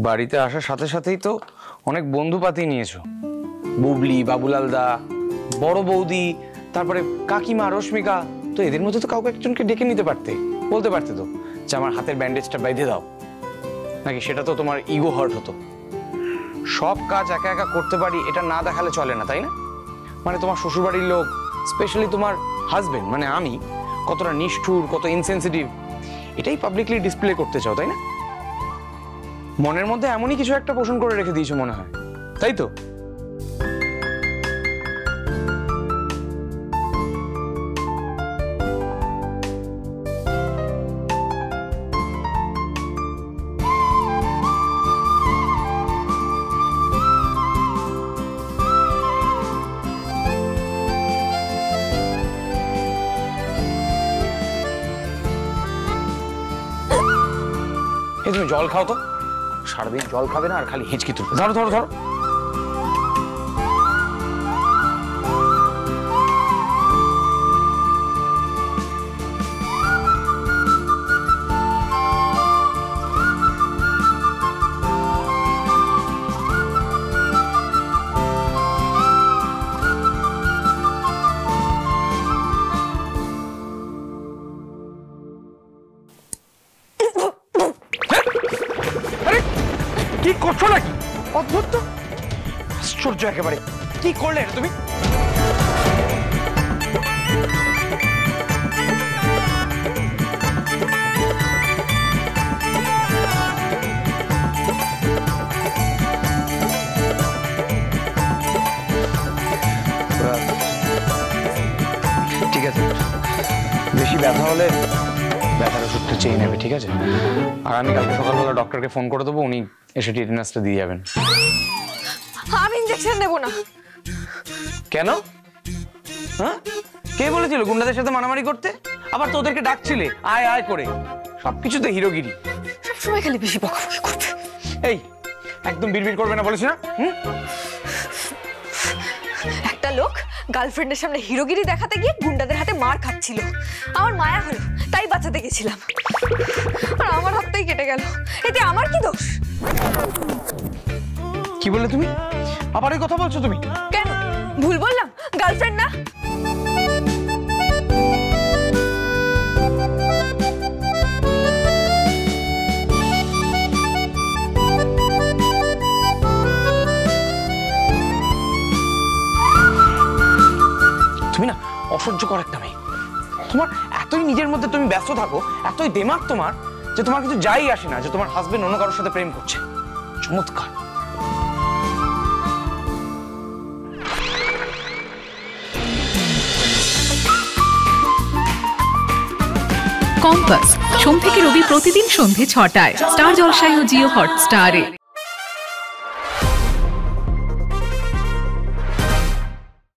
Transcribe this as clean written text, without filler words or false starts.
বাড়িতে আসার সাথে সাথেই তো অনেক বন্ধু পাতি নিয়েছো, বুবলি, বাবুলাল দা, বড় বৌদি, তারপরে কাকিমা, রশ্মিকা। তো এদের মধ্যে তো কাউকে একজনকে ডেকে নিতে পারতে, বলতে পারতে তো যে আমার হাতের ব্যান্ডেজটা বেঁধে দাও, নাকি সেটা তো তোমার ইগো হার্ট হতো। সব কাজ একা একা করতে পারি এটা না দেখালে চলে না, তাই না? মানে তোমার শ্বশুরবাড়ির লোক, স্পেশালি তোমার হাজবেন্ড মানে আমি, কতটা নিষ্ঠুর, কত ইনসেনসিটিভ, এটাই পাবলিকলি ডিসপ্লে করতে চাও, তাই না? মনের মধ্যে এমনই কিছু একটা পোষণ করে রেখে দিয়েছো মনে হয়, তাই তো? তুমি জল খাও তো, সারাদিন জল খাবে না আর খালি হিঁচকি তুলবে। ধরো ধরো ধরো। কি করছো নাকি? অদ্ভুত তো, আশ্চর্য একেবারে। কি করলে তুমি? ঠিক আছে, বেশি ব্যথা হলে ব্যথার ওষুধটা চেয়ে নেবে, ঠিক আছে? আর আমি কালকে সকালবেলা ডক্টরকে ফোন করে দেবো, উনি এসে টিটেনাসটা দিয়ে যাবেন। আমি ইনজেকশন নেব না। কেন? হ্যাঁ, কে বলেছিল গুন্ডাদের সাথে মারামারি করতে? আবার তো ওদেরকে ডাকছিলে আয় আয় করে। সবকিছুতে হিরোগিরি, সবসময় খালি বেশি বকাবকি করবে। এই একদম বিড়বিড় করবে না বলেছি না? একটা লোক গার্লফ্রেন্ডের সামনে হিরোগিরি দেখাতে গিয়ে গুন্ডাদের হাতে মার খাচ্ছিল, আমার মায়া হলো তাই বাঁচাতে গেছিলাম, আর আমার হাতটাই কেটে গেল। এতে আমার কি দোষ? কি বললে তুমি? আবার এই কথা বলছো তুমি? কেন ভুল বললাম? গার্লফ্রেন্ড না? তুমি না অসহ্যকর একটা মেয়ে। তোমার এতই নিজের মধ্যে তুমি ব্যস্ত থাকো, এতই দিমাগ তোমার, যে তোমার কিছু যাই আসে না যে তোমার হাজবেন্ড অন্য কারোর সাথে প্রেম করছে। চমৎকার। কম্পাস সোম থেকে রবি প্রতিদিন সন্ধ্যে ৬টায় স্টার জলসায় ও জিও হটস্টারে।